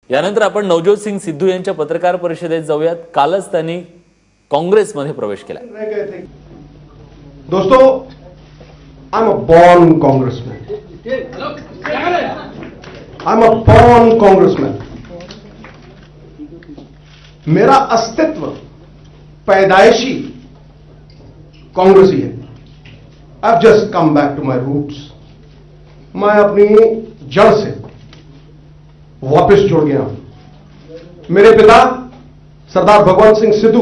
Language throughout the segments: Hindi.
यानंतर आपण नवज्योत सिंग सिद्धू यांच्या पत्रकार परिषदेत जाऊयात। कालच त्यांनी काँग्रेसमध्ये प्रवेश केला। दोस्तों, I am a born Congressman. I am a born Congressman. मेरा अस्तित्व पैदाइशी कांग्रेसी है। I have just come back to my roots. मैं अपनी जड़ से वापस जुड़ गया हूं। मेरे पिता सरदार भगवंत सिंह सिद्धू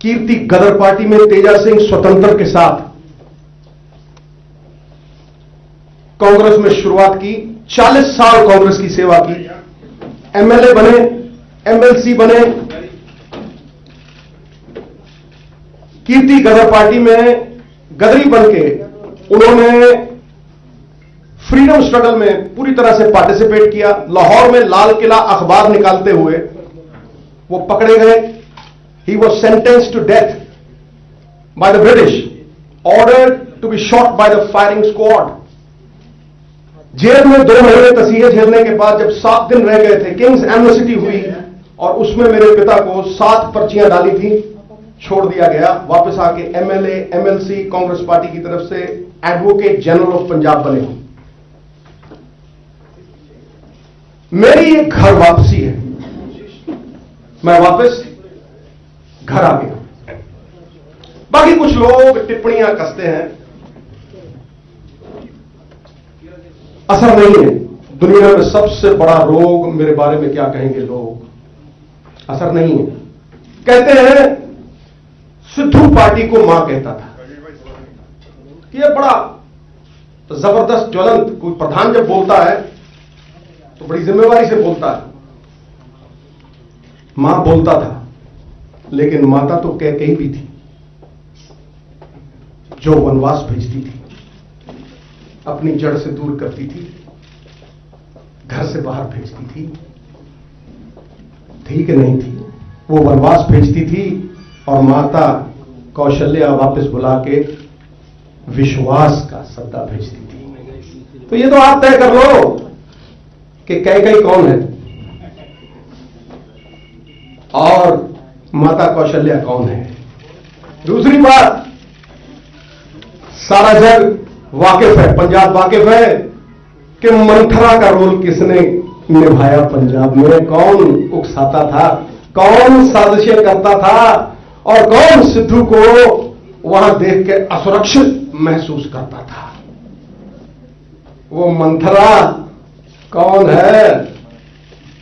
कीर्ति गदर पार्टी में तेजा सिंह स्वतंत्र के साथ कांग्रेस में शुरुआत की। 40 साल कांग्रेस की सेवा की। एमएलए बने, एमएलसी बने। कीर्ति गदर पार्टी में गदरी बनके उन्होंने फ्रीडम स्ट्रगल में पूरी तरह से पार्टिसिपेट किया। लाहौर में लाल किला अखबार निकालते हुए वो पकड़े गए। He was sentenced to death by the British, ordered to be shot by the firing squad. Jail में 2 महीने तसीहे झेलने के बाद जब 7 दिन रह गए थे, किंग्स एमनेस्टी हुई और उसमें मेरे पिता को 7 पर्चियां डाली थी, छोड़ दिया गया। वापस आके एमएलए, एमएलसी कांग्रेस पार्टी की तरफ से एडवोकेट जनरल ऑफ पंजाब बने। मेरी एक घर वापसी है। मैं वापस घर आ गया। बाकी कुछ लोग टिप्पणियां कसते हैं, असर नहीं है। दुनिया में सबसे बड़ा रोग मेरे बारे में क्या कहेंगे लोग, असर नहीं है। कहते हैं सिद्धू पार्टी को मां कहता था। यह बड़ा जबरदस्त ज्वलंत, कोई प्रधान जब बोलता है तो बड़ी जिम्मेवारी से बोलता है। मां बोलता था, लेकिन माता तो कैकेयी भी थी, जो वनवास भेजती थी, अपनी जड़ से दूर करती थी, घर से बाहर भेजती थी कि नहीं थी? वो वनवास भेजती थी और माता कौशल्या वापस बुला के विश्वास का सद्दा भेजती थी। तो ये तो आप तय कर लो कि कैकेयी कौन है और माता कौशल्या कौन है। दूसरी बात, सारा जग वाकिफ है, पंजाब वाकिफ है कि मंथरा का रोल किसने निभाया पंजाब में, कौन उकसाता था, कौन साजिशें करता था और कौन सिद्धू को वहां देख के असुरक्षित महसूस करता था। वो मंथरा कौन है,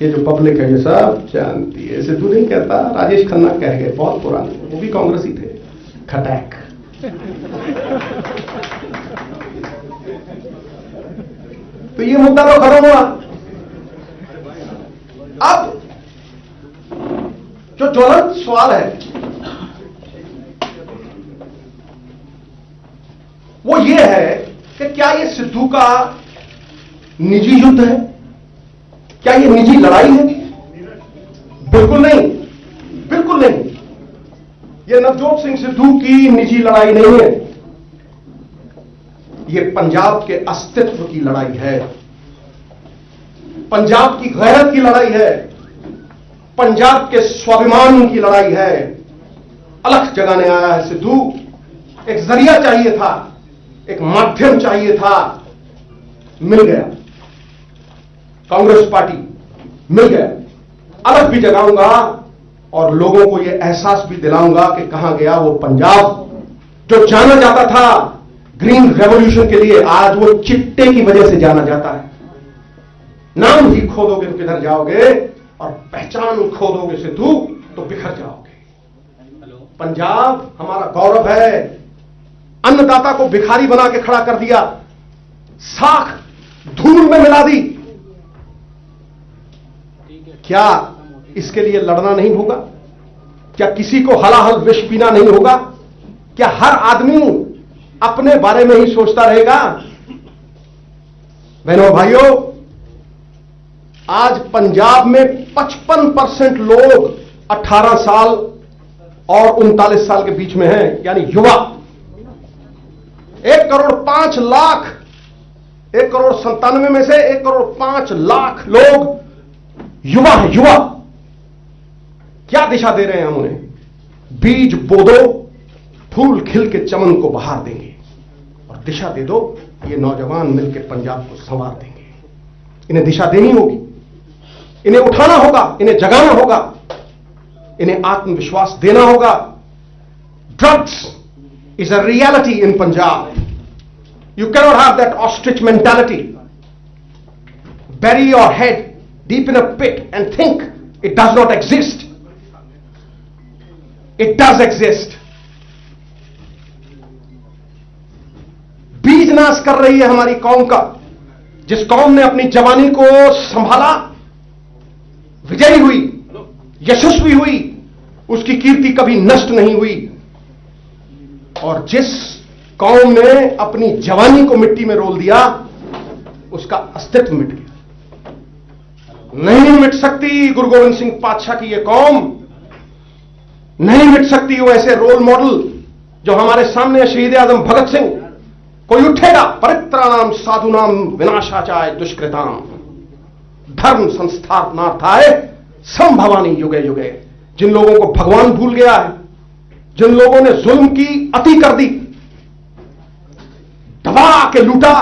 ये जो पब्लिक है ये सब जानती है। सिद्धू नहीं कहता, राजेश खन्ना कह गए, बहुत पुराने, वो भी कांग्रेसी थे। खटैक। तो ये मुद्दा तो खत्म हुआ। अब जो ज्वलंत सवाल है वो ये है कि क्या ये सिद्धू का निजी युद्ध है, क्या ये निजी लड़ाई है? बिल्कुल नहीं, बिल्कुल नहीं। ये नवजोत सिंह सिद्धू की निजी लड़ाई नहीं है। ये पंजाब के अस्तित्व की लड़ाई है, पंजाब की गैरत की लड़ाई है, पंजाब के स्वाभिमान की लड़ाई है। अलख जगाने आया है सिद्धू। एक जरिया चाहिए था, एक माध्यम चाहिए था, मिल गया। कांग्रेस पार्टी मिल गया। अलग भी जगाऊंगा और लोगों को यह एहसास भी दिलाऊंगा कि कहां गया वो पंजाब जो जाना जाता था ग्रीन रेवोल्यूशन के लिए, आज वो चिट्टे की वजह से जाना जाता है। नाम ही खो दोगे तो किधर जाओगे, और पहचान खो दोगे सिद्धू तो बिखर जाओगे। पंजाब हमारा गौरव है। अन्नदाता को भिखारी बना के खड़ा कर दिया, साख धूल में मिला दी। क्या इसके लिए लड़ना नहीं होगा? क्या किसी को हलाहल विष पीना नहीं होगा? क्या हर आदमी अपने बारे में ही सोचता रहेगा? बहनों भाइयों, आज पंजाब में 55% लोग 18 साल और 39 साल के बीच में हैं, यानी युवा। 1,05,00,000 1,97,00,000 में से 1,05,00,000 लोग युवा है, युवा। क्या दिशा दे रहे हैं हम उन्हें? बीज बो दो, फूल खिल के चमन को बहार देंगे, और दिशा दे दो, ये नौजवान मिलकर पंजाब को संवार देंगे। इन्हें दिशा देनी होगी, इन्हें उठाना होगा, इन्हें जगाना होगा, इन्हें आत्मविश्वास देना होगा। Drugs is a reality in Punjab. You cannot have that ostrich mentality, bury your head deep in a pit and think it does not exist. It does exist. बीज नाश कर रही है हमारी कौम का। जिस कौम ने अपनी जवानी को संभाला, विजयी हुई, यशस्वी हुई, उसकी कीर्ति कभी नष्ट नहीं हुई। और जिस कौम ने अपनी जवानी को मिट्टी में रोल दिया, उसका अस्तित्व मिट गया। नहीं मिट सकती गुरु गोविंद सिंह पातशाह की यह कौम, नहीं मिट सकती वो ऐसे रोल मॉडल जो हमारे सामने है, शहीद आजम भगत सिंह। कोई उठेगा, परित्राणाम साधुनाम विनाशाचाय दुष्कृताम, धर्म संस्थापनार्थाय संभवानी युगे युगे। जिन लोगों को भगवान भूल गया है, जिन लोगों ने जुल्म की अति कर दी, दबा के लूटा,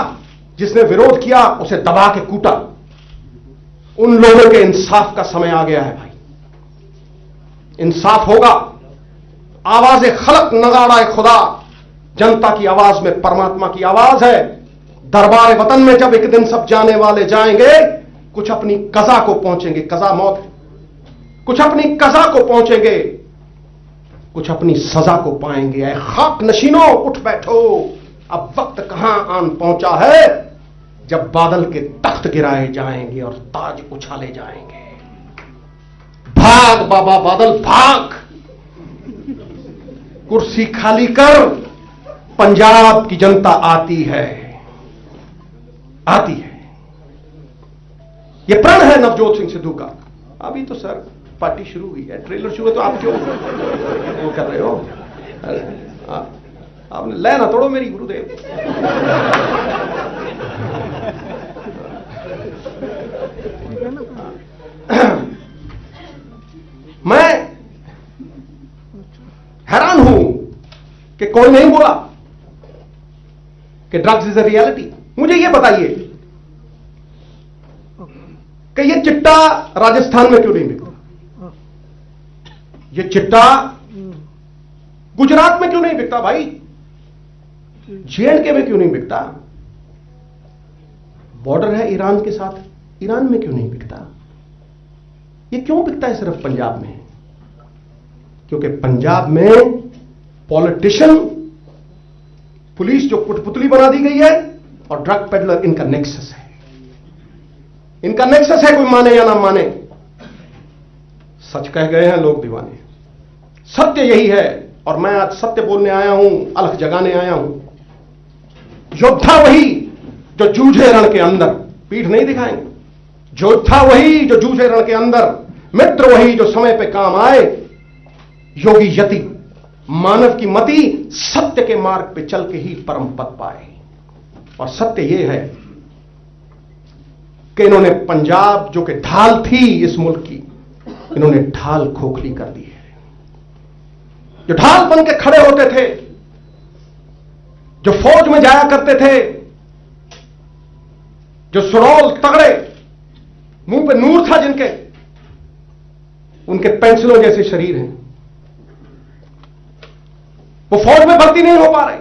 जिसने विरोध किया उसे दबा के कूटा, उन लोगों के इंसाफ का समय आ गया है भाई। इंसाफ होगा। आवाज खलक नगाड़ा खुदा, जनता की आवाज में परमात्मा की आवाज है। दरबार वतन में जब एक दिन सब जाने वाले जाएंगे, कुछ अपनी कजा को पहुंचेंगे, कजा मौत है, कुछ अपनी कजा को पहुंचेंगे, कुछ अपनी सजा को पाएंगे। ऐ खाक नशीनों उठ बैठो, अब वक्त कहां आन पहुंचा है, जब बादल के तख्त गिराए जाएंगे और ताज उछाले जाएंगे। भाग बाबा बादल भाग, कुर्सी खाली कर, पंजाब की जनता आती है, आती है। यह प्रण है नवजोत सिंह सिद्धू का। अभी तो सर पार्टी शुरू हुई है, ट्रेलर शुरू है, तो आप क्यों वो कर रहे हो? आपने ले ना तोड़ो मेरी गुरुदेव। मैं हैरान हूं कि कोई नहीं बोला कि ड्रग्स इज अ रियलिटी। मुझे यह बताइए कि यह चिट्टा राजस्थान में क्यों नहीं बिकता? यह चिट्टा गुजरात में क्यों नहीं बिकता भाई? J&K में क्यों नहीं बिकता? बॉर्डर है ईरान के साथ, ईरान में क्यों नहीं बिकता? ये क्यों बिकता है सिर्फ पंजाब में? क्योंकि पंजाब में पॉलिटिशियन, पुलिस जो कुटपुतली बना दी गई है, और ड्रग पेडलर, इनका नेक्सस है। इनका नेक्सस है, कोई माने या ना माने। सच कह गए हैं लोग दीवाने, सत्य यही है। और मैं आज सत्य बोलने आया हूं, अलख जगाने आया हूं। योद्धा वही जो जूझे रण के अंदर, पीठ नहीं दिखाएंगे। योद्धा वही जो जूझे रण के अंदर, मित्र वही जो समय पे काम आए। योगी यति, मानव की मति, सत्य के मार्ग पे चल के ही परम पद पाए। और सत्य यह है कि इन्होंने पंजाब, जो कि ढाल थी इस मुल्क की, इन्होंने ढाल खोखली कर दी है। जो ढाल बन के खड़े होते थे, जो फौज में जाया करते थे, जो सुरौल तगड़े, मुंह पे नूर था जिनके, उनके पेंसिलों जैसे शरीर हैं। वो फौज में भर्ती नहीं हो पा रहे।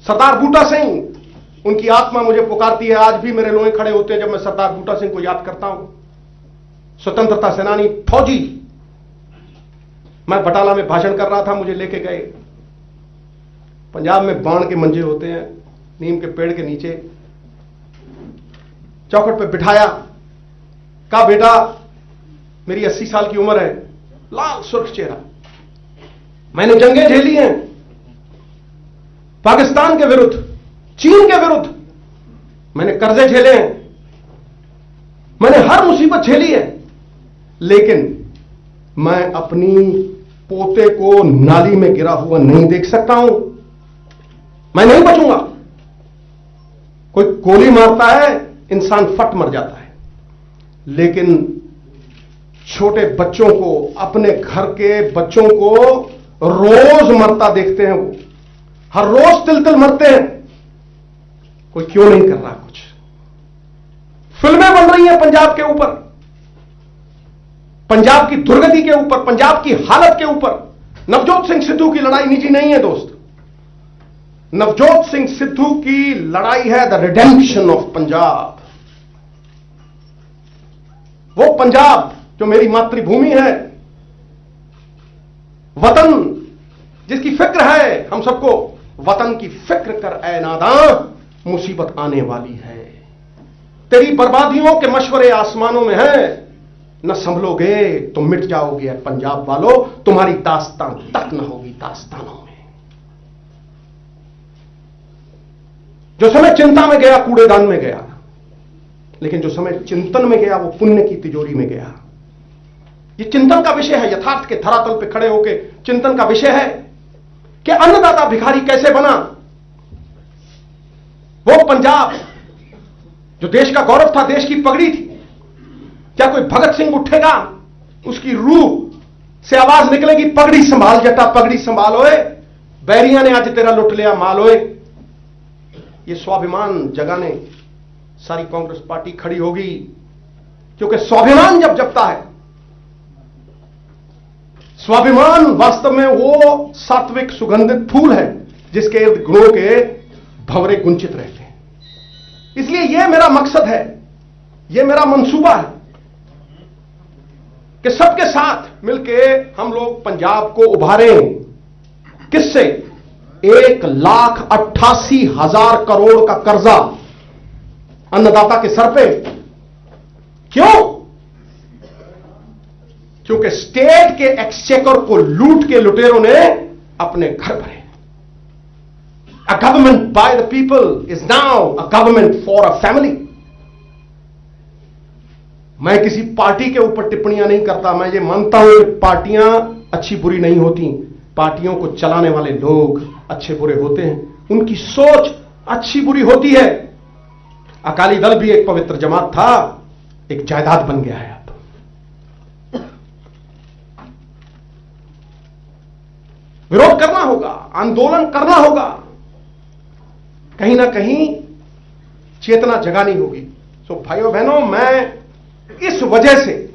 सरदार बूटा सिंह, उनकी आत्मा मुझे पुकारती है। आज भी मेरे लोहे खड़े होते हैं जब मैं सरदार बूटा सिंह को याद करता हूं। स्वतंत्रता सेनानी, फौजी। मैं बटाला में भाषण कर रहा था, मुझे लेके गए। पंजाब में बाण के मंजे होते हैं, नीम के पेड़ के नीचे, चौखट पे बिठाया। कहा बेटा, मेरी 80 साल की उम्र है, लाल सुर्ख चेहरा, मैंने जंगें झेली हैं, पाकिस्तान के विरुद्ध, चीन के विरुद्ध, मैंने कर्जे झेले हैं, मैंने हर मुसीबत झेली है, लेकिन मैं अपनी पोते को नाली में गिरा हुआ नहीं देख सकता हूं। मैं नहीं बचूंगा। कोई गोली मारता है, इंसान फट मर जाता है, लेकिन छोटे बच्चों को, अपने घर के बच्चों को रोज मरता देखते हैं। वो हर रोज तिल तिल मरते हैं। कोई क्यों नहीं कर रहा कुछ? फिल्में बन रही हैं पंजाब के ऊपर, पंजाब की दुर्गति के ऊपर, पंजाब की हालत के ऊपर। नवजोत सिंह सिद्धू की लड़ाई निजी नहीं है दोस्त। नवजोत सिंह सिद्धू की लड़ाई है द रिडेम्पशन ऑफ पंजाब। वो पंजाब जो मेरी मातृभूमि है, वतन जिसकी फिक्र है हम सबको, वतन की फिक्र कर ऐ नादां, मुसीबत आने वाली है। तेरी बर्बादियों के मशवरे आसमानों में है, न संभलोगे तो मिट जाओगे पंजाब वालों, तुम्हारी दास्तान तक न होगी दास्तानों में। जो समय चिंता में गया कूड़ेदान में गया, लेकिन जो समय चिंतन में गया वो पुण्य की तिजोरी में गया। ये चिंतन का विषय है, यथार्थ के धरातल पे खड़े होकर चिंतन का विषय है कि अन्नदाता भिखारी कैसे बना। वो पंजाब जो देश का गौरव था, देश की पगड़ी थी, क्या कोई भगत सिंह उठेगा, उसकी रूह से आवाज निकलेगी, पगड़ी संभाल जटा, पगड़ी संभाल ओए, बैरिया ने आज तेरा लुट लिया माल ओए। ये स्वाभिमान जगाने सारी कांग्रेस पार्टी खड़ी होगी, क्योंकि स्वाभिमान जब जगता है, स्वाभिमान वास्तव में वो सात्विक सुगंधित फूल है जिसके इर्द गुणों के भंवरे गुंचित रहते हैं। इसलिए यह मेरा मकसद है, यह मेरा मंसूबा है कि सबके साथ मिलके हम लोग पंजाब को उभारें। किससे? 1,88,000 करोड़ का कर्जा अन्नदाता के सर पे। क्यों? क्योंकि स्टेट के एक्सचेकर को लूट के लुटेरों ने अपने घर भरे। A government by the people is now a government for a family. मैं किसी पार्टी के ऊपर टिप्पणियां नहीं करता। मैं ये मानता हूं कि पार्टियां अच्छी बुरी नहीं होती, पार्टियों को चलाने वाले लोग अच्छे बुरे होते हैं, उनकी सोच अच्छी बुरी होती है। अकाली दल भी एक पवित्र जमात था, एक जायदाद बन गया है। अब विरोध करना होगा, आंदोलन करना होगा, कहीं ना कहीं चेतना जगानी होगी। सो भाइयों बहनों, मैं इस वजह से,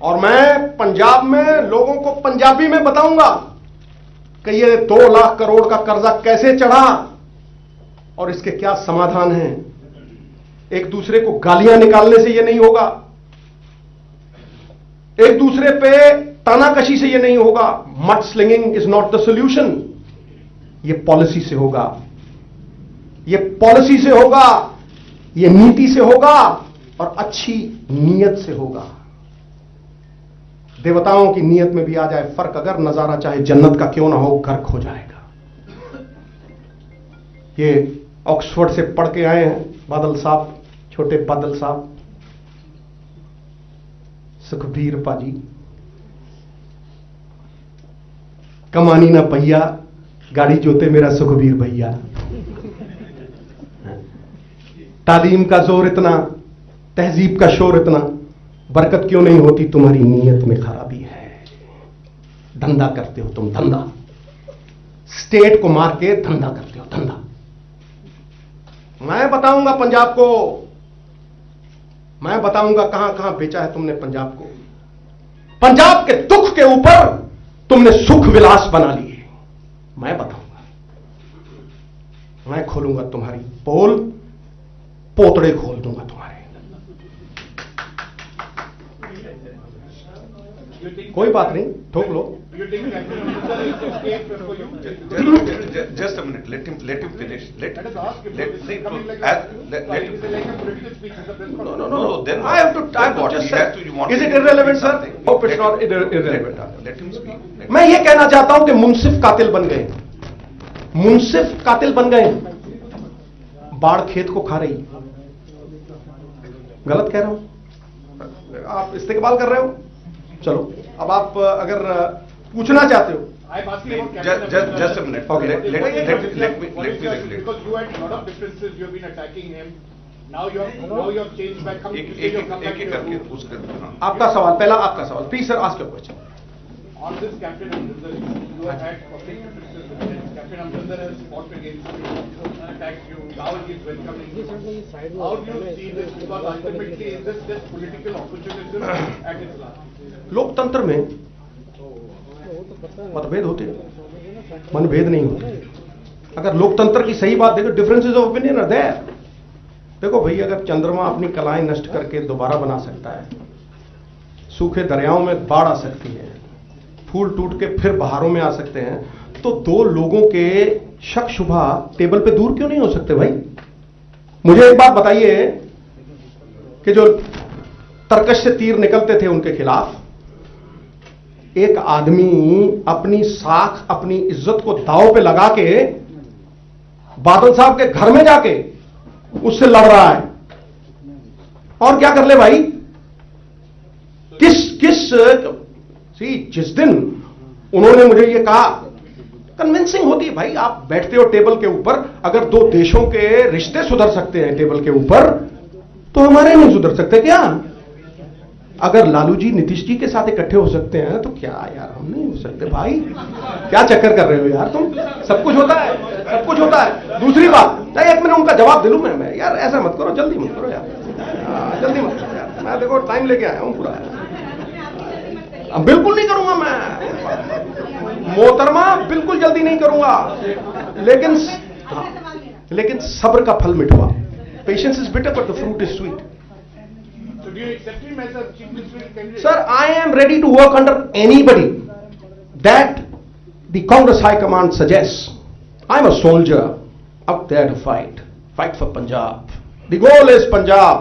और मैं पंजाब में लोगों को पंजाबी में बताऊंगा कि ये 2 लाख करोड़ का कर्जा कैसे चढ़ा और इसके क्या समाधान हैं। एक दूसरे को गालियां निकालने से यह नहीं होगा, एक दूसरे पे तानाकशी से यह नहीं होगा। Mud slinging is not the solution. यह पॉलिसी से होगा, यह पॉलिसी से होगा, यह नीति से होगा और अच्छी नीयत से होगा। देवताओं की नीयत में भी आ जाए फर्क, अगर नजारा चाहे जन्नत का क्यों ना हो, घर खो जाएगा। ये ऑक्सफोर्ड से पढ़ के आए हैं बादल साहब, छोटे बादल साहब, सुखबीर पाजी। कमानी ना पहिया, गाड़ी जोते मेरा सुखबीर भैया। तालीम का जोर इतना, तहजीब का शोर इतना, बरकत क्यों नहीं होती? तुम्हारी नीयत में खराबी है। धंधा करते हो तुम, धंधा, स्टेट को मार के धंधा करते हो, धंधा। मैं बताऊंगा पंजाब को, मैं बताऊंगा कहां कहां बेचा है तुमने पंजाब को। पंजाब के दुख के ऊपर तुमने सुख विलास बना लिए। मैं बताऊंगा, मैं खोलूंगा तुम्हारी पोल, पोतड़े खोल दूंगा तुम्हारे। कोई बात नहीं, ठोक लो। Just a minute. Let him finish. Let him finish. No. Then I have to. I what just he said. has to. You want Is to it irrelevant, sir? something. Hope it's not irrelevant. Let him speak. मैं ये कहना चाहता हूं कि मुंसिफ कातिल बन गए, मुंसिफ कातिल बन गए। बाढ़ खेत को खा रही। गलत कह रहा हूं? आप इस्तेकबाल कर रहे हो? चलो, अब आप अगर पूछना चाहते हो। Just a minute. Okay. Let me regulate. Because you had a lot of differences, you have been attacking him. Now you have changed back. एक करके उसके हाँ। आपका सवाल, पहला आपका सवाल, please sir ask your question. On this Captain Amrinder, you have had public criticism. Captain Amrinder has fought against you, attacked you. Now he is welcoming you. How do you see this? Because ultimately, is this just political opportunism at its last? लोकतंत्र में मतभेद होते हैं, मनभेद नहीं होते। अगर लोकतंत्र की सही बात देखो, differences of opinion are there. देखो भाई, अगर चंद्रमा अपनी कलाएं नष्ट करके दोबारा बना सकता है, सूखे दरियाओं में बाढ़ आ सकती है, फूल टूट के फिर बहारों में आ सकते हैं, तो दो लोगों के शक शुबा टेबल पे दूर क्यों नहीं हो सकते भाई? मुझे एक बात बताइए कि जो तरकश से तीर निकलते थे उनके खिलाफ, एक आदमी अपनी साख, अपनी इज्जत को दांव पे लगा के बादल साहब के घर में जाके उससे लड़ रहा है, और क्या कर ले भाई? जिस दिन उन्होंने मुझे ये कहा, कन्विंसिंग होती है भाई। आप बैठते हो टेबल के ऊपर, अगर दो देशों के रिश्ते सुधर सकते हैं टेबल के ऊपर, तो हमारे नहीं सुधर सकते क्या? अगर लालू जी नीतीश जी के साथ इकट्ठे हो सकते हैं तो क्या यार हम नहीं हो सकते भाई? क्या चक्कर कर रहे हो यार तुम? सब कुछ होता है, सब कुछ होता है। दूसरी बात, नहीं एक मिनट उनका जवाब दे लूं मैं यार, ऐसा मत करो, जल्दी मत करो यार, जल्दी मत करो यार। मैं देखो टाइम लेके आया हूं पूरा, बिल्कुल नहीं करूंगा मैं मोहतरमा, बिल्कुल जल्दी नहीं करूंगा, लेकिन सब्र का फल मिठवा। Patience is bitter but the fruit is sweet. So do you accept him as a chief ministerial candidate? Sir, I am ready to work under anybody that the Congress High Command suggests. I'm a soldier up there to fight for Punjab. The goal is Punjab,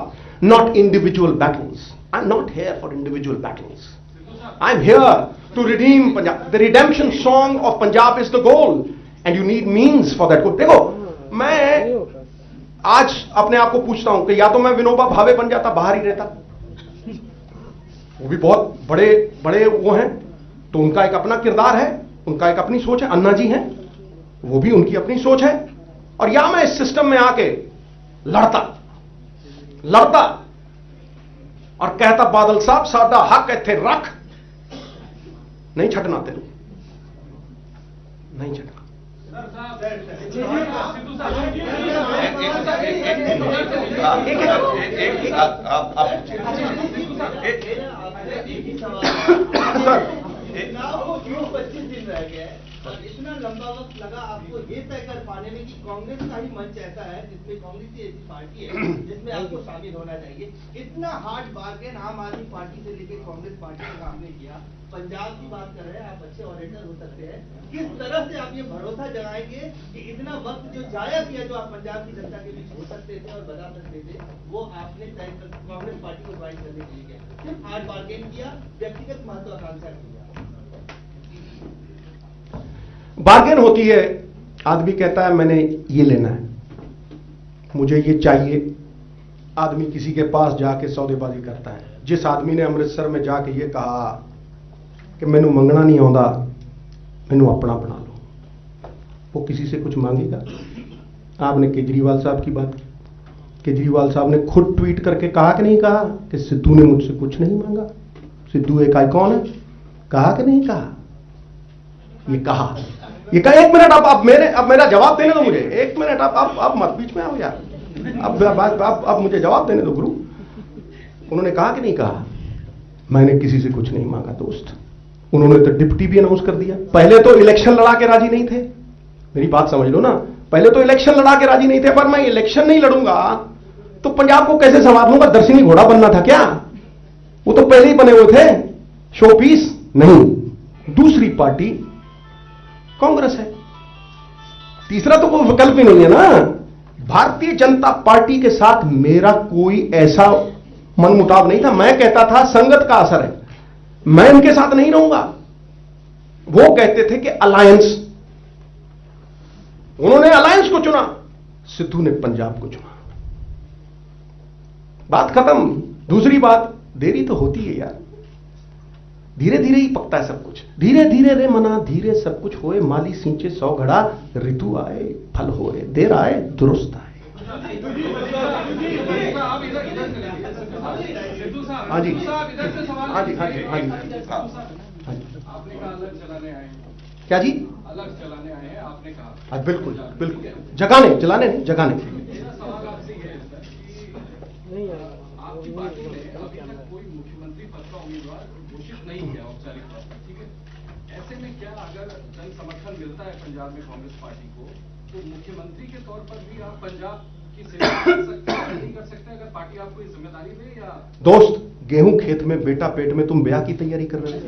not individual battles. I'm not here for individual battles. I'm here to redeem Punjab. The redemption song of Punjab is the goal, and you need means for that goal. देखो, मैं आज अपने आप को पूछता हूं कि या तो मैं विनोबा भावे बन जाता, बाहर ही रहता, वो भी बहुत बड़े बड़े वो हैं, तो उनका एक अपना किरदार है, उनका एक अपनी सोच है। अन्ना जी हैं, वो भी उनकी अपनी सोच है। और या मैं इस सिस्टम में आके लड़ता और कहता बादल साहब साडा हक इत्थे रख, नहीं छटना तेन, नहीं छटना। इतना लंबा वक्त लगा आपको ये तय कर पाने में कि कांग्रेस का ही मंच ऐसा है जिसमें कांग्रेस ही ऐसी पार्टी है जिसमें आपको शामिल होना चाहिए। इतना हार्ड बार्गेन आम आदमी पार्टी से लेकर कांग्रेस पार्टी के सामने किया। पंजाब की बात कर रहे हैं, आप अच्छे ऑडिटर हो सकते हैं, किस तरह से आप ये भरोसा जगाएंगे कि इतना वक्त जो जाया किया, जो आप पंजाब की जनता के बीच हो सकते थे और बता सकते थे, वो आपने तय कर कांग्रेस पार्टी को ज्वाइन करने के लिए किया, सिर्फ हार्ड बार्गेन किया, व्यक्तिगत महत्वाकांक्षा किया। बार्गेन होती है, आदमी कहता है मैंने ये लेना है, मुझे ये चाहिए, आदमी किसी के पास जाके सौदेबाजी करता है। जिस आदमी ने अमृतसर में जाके ये कहा कि मैनू मंगना नहीं आउंदा, मैनू अपना बना लो, वो किसी से कुछ मांगेगा? आपने केजरीवाल साहब की बात की, केजरीवाल साहब ने खुद ट्वीट करके कहा कि नहीं कहा कि सिद्धू ने मुझसे कुछ नहीं मांगा? सिद्धू एक आइकॉन है, कहा कि नहीं कहा? ये कहा, ये कहा। एक मिनट, अब मेरा जवाब देने दो मुझे, एक मिनट, आप मत बीच में आओ यार, अब मुझे जवाब देने दो गुरु। उन्होंने कहा कि नहीं कहा मैंने किसी से कुछ नहीं मांगा दोस्त? उन्होंने तो डिप्टी भी अनाउंस कर दिया। पहले तो इलेक्शन लड़ा के राजी नहीं थे, मेरी बात समझ लो ना, पहले तो इलेक्शन लड़ा के राजी नहीं थे, पर मैं इलेक्शन नहीं लड़ूंगा तो पंजाब को कैसे संभाल लूंगा? दर्शनी घोड़ा बनना था क्या? वो तो पहले ही बने हुए थे, शो पीस नहीं। दूसरी पार्टी कांग्रेस है, तीसरा तो कोई विकल्प ही नहीं है ना। भारतीय जनता पार्टी के साथ मेरा कोई ऐसा मनमुटाव नहीं था। मैं कहता था संगत का असर है, मैं इनके साथ नहीं रहूंगा। वो कहते थे कि अलायंस, उन्होंने अलायंस को चुना, सिद्धू ने पंजाब को चुना, बात खत्म। दूसरी बात, देरी तो होती है यार, धीरे धीरे ही पकता है सब कुछ, धीरे धीरे रे मना धीरे सब कुछ होए, माली सींचे 100 घड़ा, ऋतु आए फल होए, देर आए दुरुस्त आए। आप इधर सिद्धू साहब, हाँ जी। सिद्धू साहब इधर से सवाल हाँ जी, हाँ जी, हाँ जी। सिद्धू साहब, आपने कहा अलग चलाने आए हैं, क्या जी? अलग चलाने आए हैं, आपने कहा। हाँ, बिल्कुल बिल्कुल, जगाने, जलाने नहीं, जगाने। मेरा सवाल आपसे ये है सर कि आपकी पार्टी ने अभी तक कोई मुख्यमंत्री पद का उम्मीदवार घोषित नहीं किया औपचारिक तौर पर, ठीक है? ऐसे में क्या अगर जन समर्थन मिलता है पंजाब में कांग्रेस पार्टी को, तो मुख्यमंत्री के तौर पर भी आप पंजाब की सेवा कर सकते हैं, नहीं कर सकते अगर पार्टी आपको ये जिम्मेदारी दे? या दोस्त, गेहूं खेत में बेटा पेट में, तुम ब्याह की तैयारी कर रहे हो?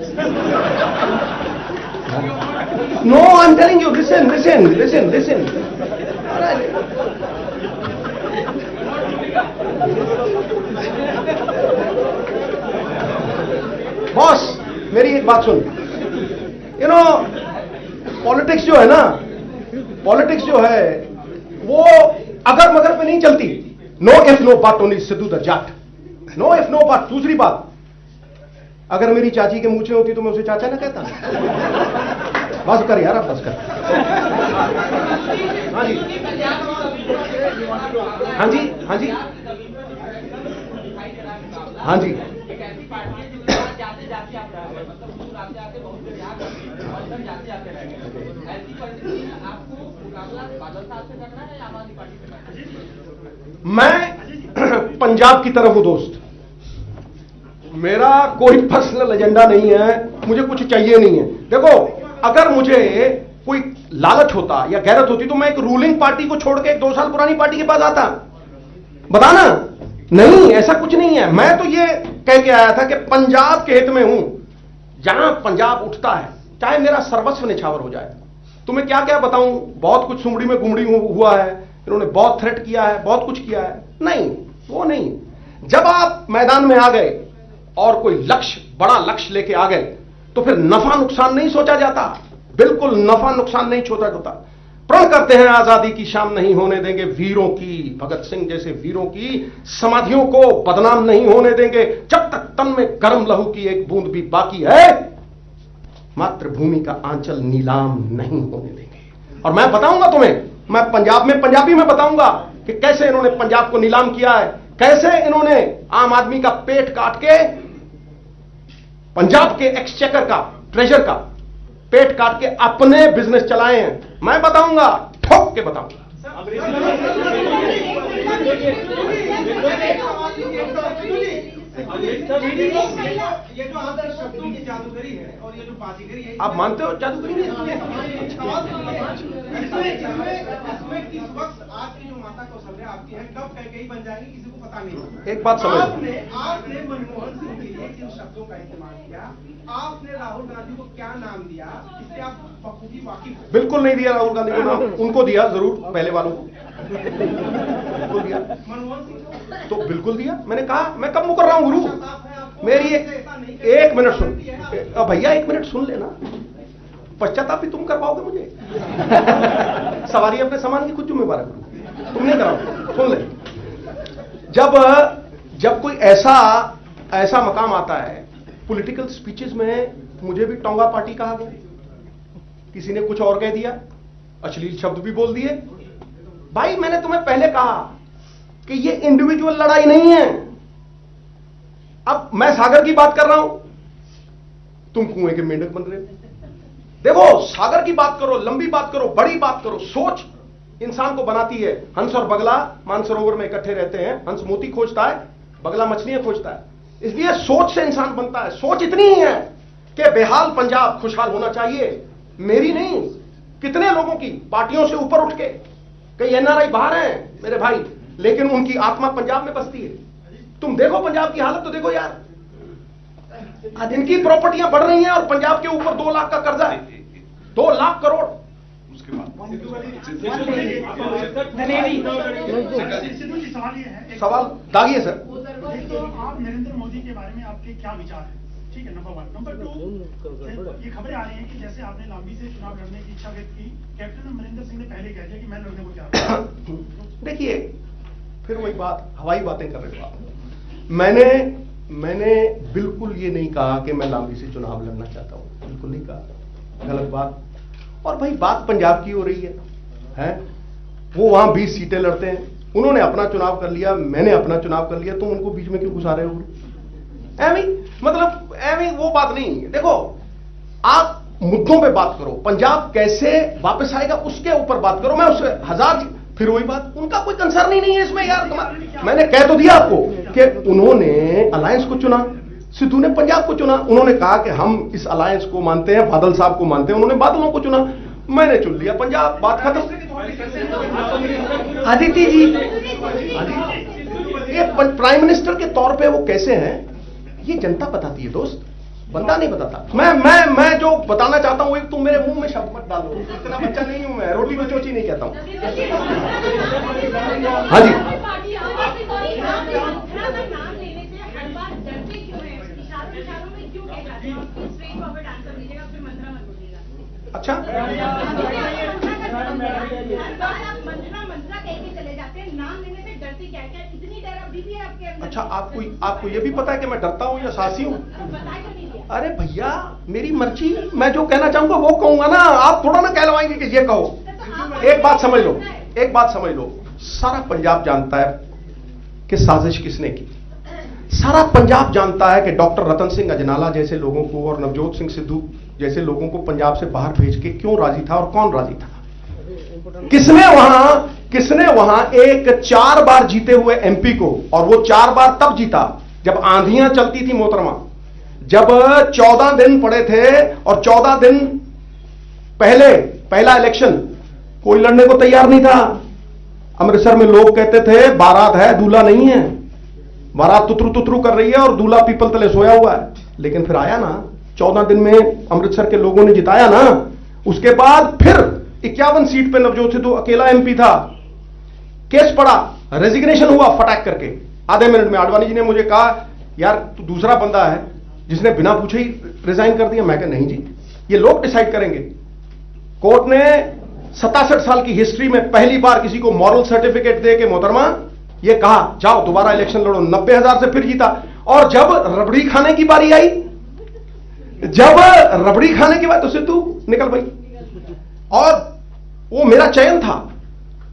No, I am telling you, listen listen listen listen. Boss, मेरी एक बात सुन। यू नो, पॉलिटिक्स जो है ना, पॉलिटिक्स जो है वो अगर मगर पे नहीं चलती। No if no but only Sidhu the Jat. No if no but. दूसरी बात, अगर मेरी चाची के मूछें होती तो मैं उसे चाचा ना कहता। बस कर यार, अब बस कर। हाँ जी, हाँ जी, हाँ जी, हाँ जी। मैं पंजाब की तरफ हूं दोस्त, मेरा कोई पर्सनल एजेंडा नहीं है, मुझे कुछ चाहिए नहीं है। देखो, अगर मुझे कोई लालच होता या गैरत होती तो मैं एक रूलिंग पार्टी को छोड़ के एक 2 साल पुरानी पार्टी के पास आता। बताना नहीं, ऐसा कुछ नहीं है। मैं तो ये कह के आया था कि पंजाब के हित में हूं। जहां पंजाब उठता है, चाहे मेरा सर्वस्व निछावर हो जाए। तुम्हें क्या क्या बताऊं, बहुत कुछ सुमड़ी में गुमड़ी हुआ है, इन्होंने बहुत थ्रेट किया है, बहुत कुछ किया है। नहीं, वो नहीं। जब आप मैदान में आ गए और कोई लक्ष्य, बड़ा लक्ष्य लेके आ गए, तो फिर नफा नुकसान नहीं सोचा जाता। बिल्कुल नफा नुकसान नहीं सोचा जाता। प्रण करते हैं आजादी की शाम नहीं होने देंगे वीरों की, भगत सिंह जैसे वीरों की समाधियों को बदनाम नहीं होने देंगे। जब तक तन में गर्म लहू की एक बूंद भी बाकी है, मातृभूमि का आंचल नीलाम नहीं होने देंगे। और मैं बताऊंगा तुम्हें, मैं पंजाब में पंजाबी में बताऊंगा कि कैसे इन्होंने पंजाब को नीलाम किया है, कैसे इन्होंने आम आदमी का पेट काट के, पंजाब के एक्सचेकर का, ट्रेजर का पेट काट के अपने बिजनेस चलाए हैं। मैं बताऊंगा, ठोक के बताऊंगा। ये जो आदर्श शब्दों की जादूगरी है और ये जो बाजीगरी है, आप मानते हो जादूगरी नहीं? इसमें किस वक्त आपकी जो माता कौशल्या आपकी है, कब कैकेयी बन जाएंगी, किसी को पता नहीं। एक बात समझ, आपने मनमोहन सिंह के लिए किन शब्दों का इस्तेमाल किया, आपने राहुल गांधी को क्या नाम दिया, इससे आप बखूबी वाकिफ हैं। बिल्कुल नहीं दिया राहुल गांधी को नाम, उनको दिया जरूर, पहले वालों को बिल्कुल दिया। मनमोहन सिंह को तो बिल्कुल दिया। मैंने कहा, मैं कब मुकर रहा हूं गुरु? मेरी एक मिनट सुन भैया, 1 मिनट सुन लेना। पश्चाताप भी तुम कर पाओगे मुझे? सवारी अपने सामान की खुद जिम्मेवार है गुरु, तुम नहीं कराओ। सुन ले, जब कोई ऐसा मकाम आता है, पॉलिटिकल स्पीचेस में मुझे भी टोंगा पार्टी कहा गया, किसी ने कुछ और कह दिया, अश्लील शब्द भी बोल दिए। भाई, मैंने तुम्हें पहले कहा कि ये इंडिविजुअल लड़ाई नहीं है। अब मैं सागर की बात कर रहा हूं, तुम कुएं के मेंढक बन रहे हो। देखो, सागर की बात करो, लंबी बात करो, बड़ी बात करो। सोच इंसान को बनाती है। हंस और बगला मानसरोवर में इकट्ठे रहते हैं। हंस मोती खोजता है, बगला मछलियां खोजता है। इसलिए सोच से इंसान बनता है। सोच इतनी ही है कि बेहाल पंजाब खुशहाल होना चाहिए। मेरी नहीं, कितने लोगों की, पार्टियों से ऊपर उठ के। कई एनआरआई बाहर हैं मेरे भाई, लेकिन उनकी आत्मा पंजाब में बसती है। तुम देखो पंजाब की हालत तो देखो यार, इनकी प्रॉपर्टियां बढ़ रही हैं और पंजाब के ऊपर 2 लाख का कर्जा है, 2 लाख करोड़। उसके बाद सिद्धू जी, सवाल ये है, सवाल दागिए सर। तो आप नरेंद्र मोदी के बारे में आपके क्या विचार हैं? ठीक है, नंबर 1। नंबर 2, ये खबरें आ रही हैं कि जैसे आपने लांबी से चुनाव लड़ने की इच्छा व्यक्त की, कैप्टन अमरिंदर सिंह ने पहले कह दिया कि मैं लड़ने को तैयार हूं। देखिए, फिर वही बात, हवाई बातें कर रहे हो आप। मैंने बिल्कुल ये नहीं कहा कि मैं लांबी से चुनाव लड़ना चाहता हूं, बिल्कुल नहीं कहा, गलत बात। और भाई, बात पंजाब की हो रही है? वो वहां 20 सीटें लड़ते हैं, उन्होंने अपना चुनाव कर लिया, मैंने अपना चुनाव कर लिया, तुम उनको बीच में क्यों घुसा रहे हो? एवी मतलब एवी वो बात नहीं है। देखो, आप मुद्दों पे बात करो, पंजाब कैसे वापस आएगा उसके ऊपर बात करो। मैं उससे हजार, फिर वही बात, उनका कोई कंसर्न ही नहीं है इसमें यार। मैंने कह तो दिया आपको कि उन्होंने अलायंस को चुना, सिद्धू ने पंजाब को चुना। उन्होंने कहा कि हम इस अलायंस को मानते हैं, बादल साहब को मानते हैं, उन्होंने बादलों को चुना, मैंने चुन लिया पंजाब, बात खत्म। अदिति जी, ये प्राइम मिनिस्टर के तौर पे वो कैसे हैं ये जनता बताती है दोस्त, बंदा नहीं बताता। मैं जो बताना चाहता हूं, एक तुम मेरे मुंह में शब्द मत डालो, इतना बच्चा नहीं हूं मैं, रोटी में चोची नहीं कहता हूं। हाँ जी, अच्छा अच्छा, आपको ये भी पता है कि मैं डरता हूं या साहसी हूं? अरे भैया, मेरी मर्जी, मैं जो कहना चाहूंगा वो कहूंगा ना, आप थोड़ा ना कहलवाएंगे कि ये कहो। एक बात समझ लो, एक बात समझ लो, सारा पंजाब जानता है कि साजिश किसने की। सारा पंजाब जानता है कि डॉक्टर रतन सिंह अजनाला जैसे लोगों को और नवजोत सिंह सिद्धू जैसे लोगों को पंजाब से बाहर भेज के क्यों राजी था और कौन राजी था। किसने वहां एक 4 बार जीते हुए एमपी को, और वो 4 बार तब जीता जब आंधियां चलती थी मोहतरमा, जब 14 दिन पड़े थे और 14 दिन पहला इलेक्शन कोई लड़ने को तैयार नहीं था। अमृतसर में लोग कहते थे बारात है, दूल्हा नहीं है, बारात तुतरू कर रही है और दूल्हा पीपल तले सोया हुआ है। लेकिन फिर आया ना, 14 दिन में अमृतसर के लोगों ने जिताया ना। उसके बाद फिर 51 सीट पे नवजोत सिद्धू अकेला एमपी था, केस पड़ा, रेजिग्नेशन हुआ फटाक करके आधे मिनट में। आडवाणी जी ने मुझे कहा यार तू दूसरा बंदा है जिसने बिना पूछे ही रिजाइन कर दिया। मैं कहा नहीं जी, ये लोग डिसाइड करेंगे। कोर्ट ने 67 साल की हिस्ट्री में पहली बार किसी को मॉरल सर्टिफिकेट दे के मोहतरमा ये कहा जाओ दोबारा इलेक्शन लड़ो। 90,000 से फिर जीता। और जब रबड़ी खाने की बारी आई, तो सिद्धू निकल भाई। और वो मेरा चयन था।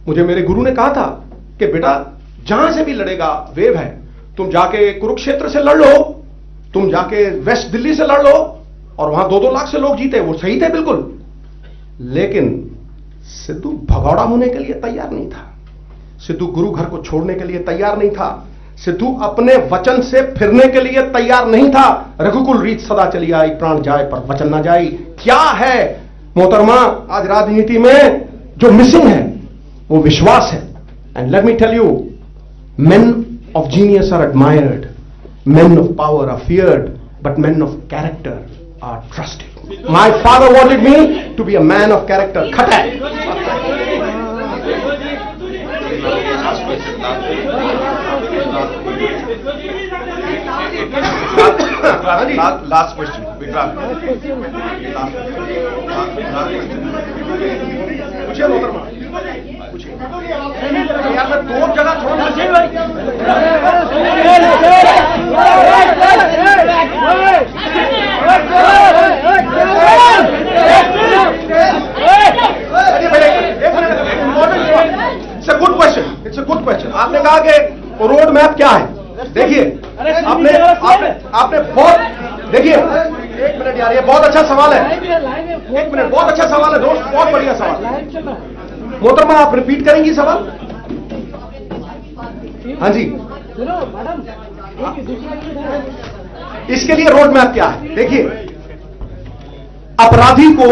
मुझे मेरे गुरु ने कहा था कि बेटा जहां से भी लड़ेगा वेव है, तुम जाके कुरुक्षेत्र से लड़ लो, तुम जाके वेस्ट दिल्ली से लड़ लो, और वहां 2-2 लाख से लोग जीते। वो सही थे बिल्कुल, लेकिन सिद्धू भगौड़ा होने के लिए तैयार नहीं था। सिद्धू गुरु घर को छोड़ने के लिए तैयार नहीं था। सिद्धू अपने वचन से फिरने के लिए तैयार नहीं था। रघुकुल रीत सदा चली आई, प्राण जाए पर वचन ना जाए। क्या है मोहतरमा आज राजनीति में जो मिसिंग है वो विश्वास है। And let me tell you, men of genius are admired, men of power are feared, but men of character are trusted. My father wanted me to be a man of character. Last question. Vikrant. पूछिए मोहतरमा, पूछिए यार, मैं 2 जगह छोड़ूंगा। It's a good question. आपने कहा कि रोड मैप क्या है। देखिए आपने बहुत, देखिए 1 मिनट यार, ये बहुत अच्छा सवाल है। 1 मिनट, बहुत अच्छा सवाल है दोस्त, बहुत बढ़िया सवाल। मोहतरमा आप रिपीट करेंगी सवाल? हाँ जी, इसके लिए रोड मैप क्या है? देखिए, अपराधी को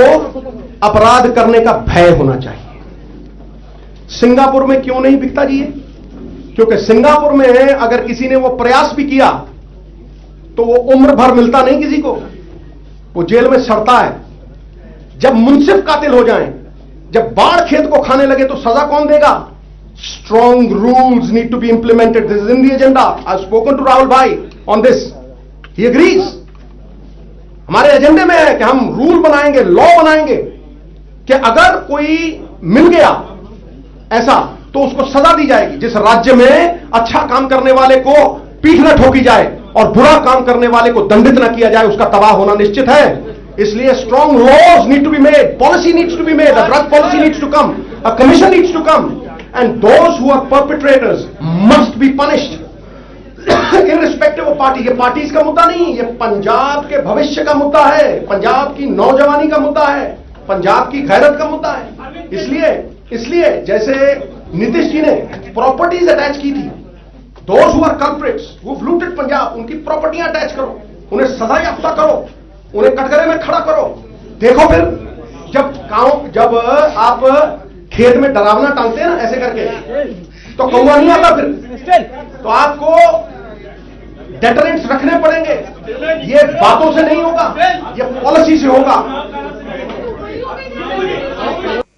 अपराध करने का भय होना चाहिए। सिंगापुर में क्यों नहीं बिकता जी ये? क्योंकि सिंगापुर में अगर किसी ने वो प्रयास भी किया तो वो उम्र भर मिलता नहीं किसी को, वो जेल में सड़ता है। जब मुंसिफ कातिल हो जाएं, जब बाढ़ खेत को खाने लगे तो सजा कौन देगा? Strong rules need to be implemented. This is in the agenda. I spoken to Rahul भाई ऑन दिस, ही एग्रीज। हमारे एजेंडे में है कि हम रूल बनाएंगे, लॉ बनाएंगे कि अगर कोई मिल गया ऐसा तो उसको सजा दी जाएगी। जिस राज्य में अच्छा काम करने वाले को पीठ न ठोकी जाए और बुरा काम करने वाले को दंडित न किया जाए, उसका तबाह होना निश्चित है। इसलिए strong laws need to be made, policy needs to be made, a drug policy needs to come, a commission needs to come, and those who are perpetrators must be punished irrespective of party. ये पार्टीज का मुद्दा नहीं, ये पंजाब के भविष्य का मुद्दा है, पंजाब की नौजवानी का मुद्दा है, पंजाब की गैरत का मुद्दा है। इसलिए जैसे नीतीश जी ने प्रॉपर्टीज अटैच की थी, those who are culprits who looted Punjab, उनकी प्रॉपर्टियां अटैच करो, उन्हें सजा याफ्ता करो, उन्हें कटघरे में खड़ा करो। देखो फिर जब आप खेत में डरावना टांगते हैं ना ऐसे करके, तो कौआ नहीं आता फिर। तो आपको डेटरेंट्स रखने पड़ेंगे। ये बातों से नहीं होगा, ये पॉलिसी से होगा।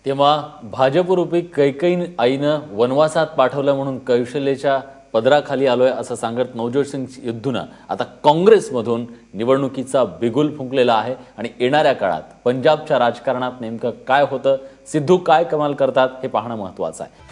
तेव्हा भाजपरूपी कैकई आईनं वनवासात पाठवलं म्हणून कौशल्याच्या पदराखाली आलोय असं सांगत नवज्योत सिंग सिद्धूनं आता काँग्रेसमधून निवडणुकीचा बिगुल फुंकलेला आहे आणि येणाऱ्या काळात पंजाबच्या राजकारणात नेमकं काय होतं, सिद्धू काय कमाल करतात हे पाहणं महत्त्वाचं आहे।